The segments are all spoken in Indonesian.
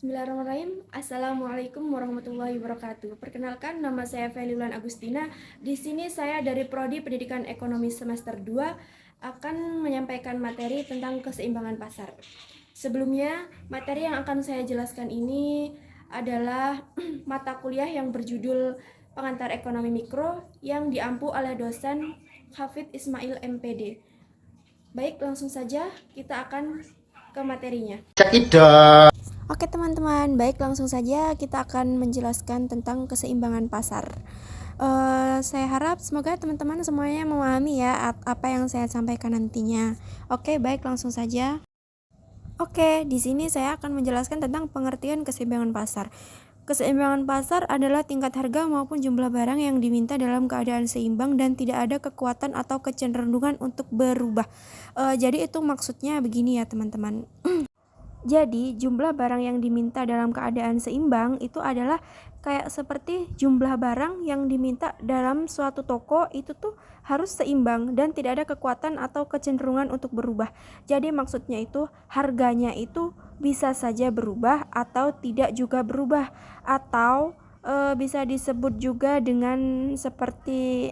Bismillahirrahmanirrahim. Assalamualaikum warahmatullahi wabarakatuh. Perkenalkan, nama saya Feliulan Agustina. Di sini saya dari Prodi Pendidikan Ekonomi semester 2 akan menyampaikan materi tentang keseimbangan pasar. Sebelumnya, materi yang akan saya jelaskan ini adalah mata kuliah yang berjudul Pengantar Ekonomi Mikro yang diampu oleh dosen Hafid Ismail MPD. Baik, langsung saja kita akan ke materinya. Oke teman-teman, baik langsung saja kita akan menjelaskan tentang keseimbangan pasar. Saya harap semoga teman-teman semuanya memahami ya apa yang saya sampaikan nantinya. Oke, baik langsung saja. Oke, di sini saya akan menjelaskan tentang pengertian keseimbangan pasar. Keseimbangan pasar adalah tingkat harga maupun jumlah barang yang diminta dalam keadaan seimbang dan tidak ada kekuatan atau kecenderungan untuk berubah. Jadi itu maksudnya begini ya teman-teman. Jadi jumlah barang yang diminta dalam keadaan seimbang itu adalah kayak seperti jumlah barang yang diminta dalam suatu toko itu tuh harus seimbang dan tidak ada kekuatan atau kecenderungan untuk berubah. Jadi maksudnya itu harganya itu bisa saja berubah atau tidak juga berubah, atau bisa disebut juga dengan seperti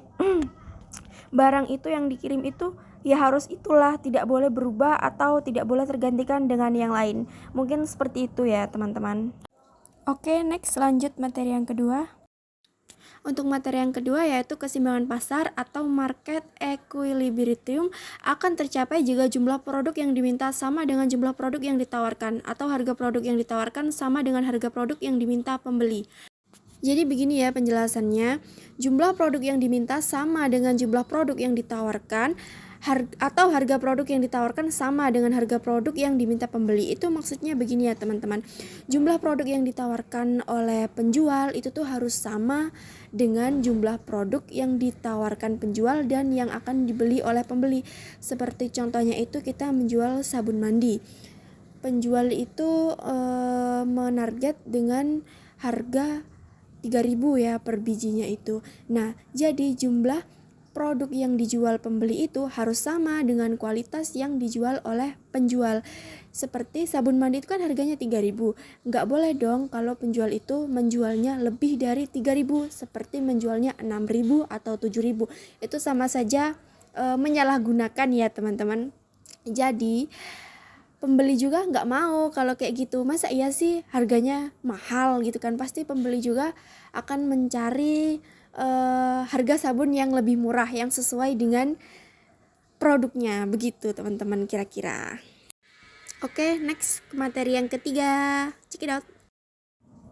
barang itu yang dikirim itu ya harus itulah, tidak boleh berubah atau tidak boleh tergantikan dengan yang lain. Mungkin seperti itu ya teman-teman. Oke, next lanjut materi yang kedua. Untuk materi yang kedua yaitu keseimbangan pasar atau market equilibrium akan tercapai jika jumlah produk yang diminta sama dengan jumlah produk yang ditawarkan, atau harga produk yang ditawarkan sama dengan harga produk yang diminta pembeli. Jadi begini ya penjelasannya, jumlah produk yang diminta sama dengan jumlah produk yang ditawarkan, atau harga produk yang ditawarkan sama dengan harga produk yang diminta pembeli. Itu maksudnya begini ya teman-teman, jumlah produk yang ditawarkan oleh penjual itu tuh harus sama dengan jumlah produk yang ditawarkan penjual dan yang akan dibeli oleh pembeli. Seperti contohnya itu kita menjual sabun mandi, penjual itu menarget dengan harga 3.000 ya per bijinya itu. Nah, jadi jumlah produk yang dijual pembeli itu harus sama dengan kualitas yang dijual oleh penjual. Seperti sabun mandi itu kan harganya 3.000. Nggak boleh dong kalau penjual itu menjualnya lebih dari 3.000, seperti menjualnya 6.000 atau 7.000. Itu sama saja menyalahgunakan ya teman-teman. Jadi pembeli juga nggak mau kalau kayak gitu. Masa iya sih harganya mahal gitu kan? Pasti pembeli juga akan mencari harga sabun yang lebih murah, yang sesuai dengan produknya. Begitu teman-teman kira-kira. Oke, next ke materi yang ketiga. Check it out.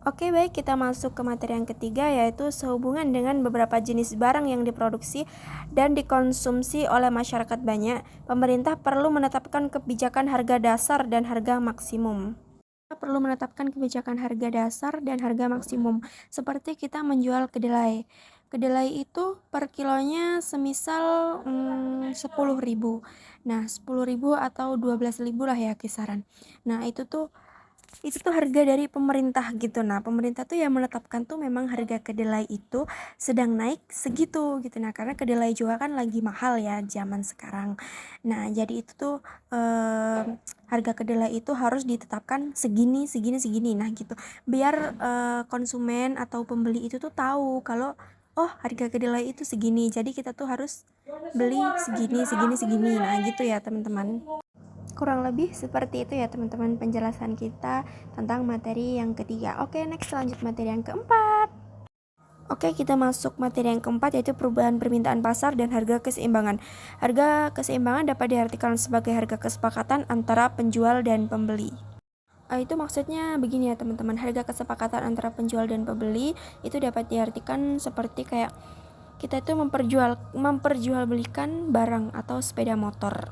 Oke, baik, kita masuk ke materi yang ketiga yaitu sehubungan dengan beberapa jenis barang yang diproduksi dan dikonsumsi oleh masyarakat banyak, pemerintah perlu menetapkan kebijakan harga dasar dan harga maksimum. Kita perlu menetapkan kebijakan harga dasar dan harga maksimum. Seperti kita menjual kedelai. Kedelai itu per kilonya semisal 10.000. Nah, 10.000 atau 12.000 lah ya kisaran. Nah, itu tuh harga dari pemerintah gitu. Nah, pemerintah tuh yang menetapkan tuh memang harga kedelai itu sedang naik segitu gitu. Nah, karena kedelai juga kan lagi mahal ya zaman sekarang. Nah, jadi itu tuh harga kedelai itu harus ditetapkan segini. Nah, gitu. Biar konsumen atau pembeli itu tuh tahu kalau oh, harga kedelai itu segini. Jadi kita tuh harus beli segini. Nah, gitu ya, teman-teman. Kurang lebih seperti itu ya teman-teman penjelasan kita tentang materi yang ketiga. Oke, next lanjut materi yang keempat. Oke, kita masuk materi yang keempat yaitu perubahan permintaan pasar dan harga keseimbangan. Harga keseimbangan dapat diartikan sebagai harga kesepakatan antara penjual dan pembeli. Itu maksudnya begini ya teman-teman, harga kesepakatan antara penjual dan pembeli itu dapat diartikan seperti kayak kita itu memperjualbelikan barang atau sepeda motor.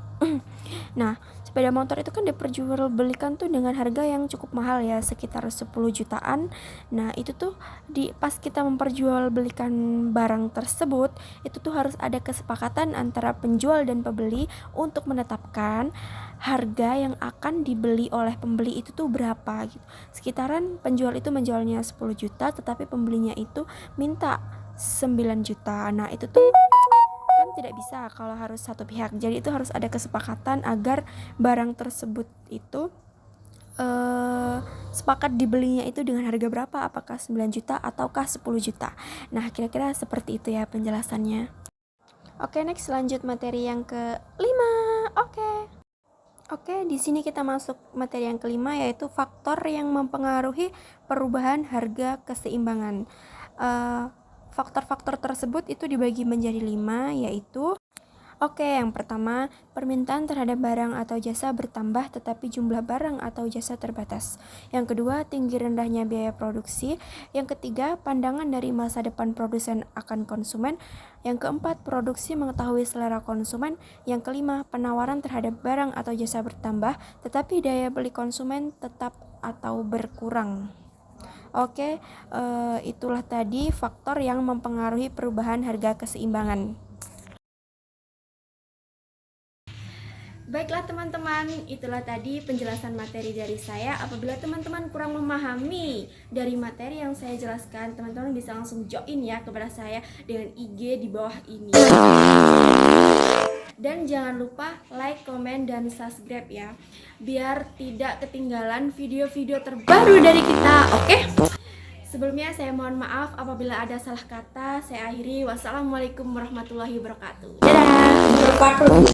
Nah, sepeda motor itu kan diperjualbelikan tuh dengan harga yang cukup mahal ya, sekitar 10 jutaan. Nah, itu tuh pas kita memperjualbelikan barang tersebut, itu tuh harus ada kesepakatan antara penjual dan pembeli untuk menetapkan harga yang akan dibeli oleh pembeli itu tuh berapa gitu. Sekitaran penjual itu menjualnya 10 juta, tetapi pembelinya itu minta 9 juta. Nah, itu tuh kan tidak bisa kalau harus satu pihak. Jadi itu harus ada kesepakatan agar barang tersebut itu sepakat dibelinya itu dengan harga berapa, apakah 9 juta ataukah 10 juta. Nah, kira-kira seperti itu ya penjelasannya. Oke, next lanjut materi yang ke-5. Oke, di sini kita masuk materi yang ke-5, yaitu faktor yang mempengaruhi perubahan harga keseimbangan. Faktor-faktor tersebut itu dibagi menjadi 5, yaitu yang pertama, permintaan terhadap barang atau jasa bertambah tetapi jumlah barang atau jasa terbatas. Yang kedua, tinggi rendahnya biaya produksi. Yang ketiga, pandangan dari masa depan produsen akan konsumen. Yang keempat, produksi mengetahui selera konsumen. Yang kelima, penawaran terhadap barang atau jasa bertambah tetapi daya beli konsumen tetap atau berkurang. Itulah tadi faktor yang mempengaruhi perubahan harga keseimbangan. Baiklah teman-teman, itulah tadi penjelasan materi dari saya. Apabila teman-teman kurang memahami dari materi yang saya jelaskan, teman-teman bisa langsung join ya kepada saya dengan IG di bawah ini. Dan jangan lupa like, komen, dan subscribe ya, biar tidak ketinggalan video-video terbaru dari kita, oke? Sebelumnya saya mohon maaf apabila ada salah kata. Saya akhiri. Wassalamualaikum warahmatullahi wabarakatuh. Dadah.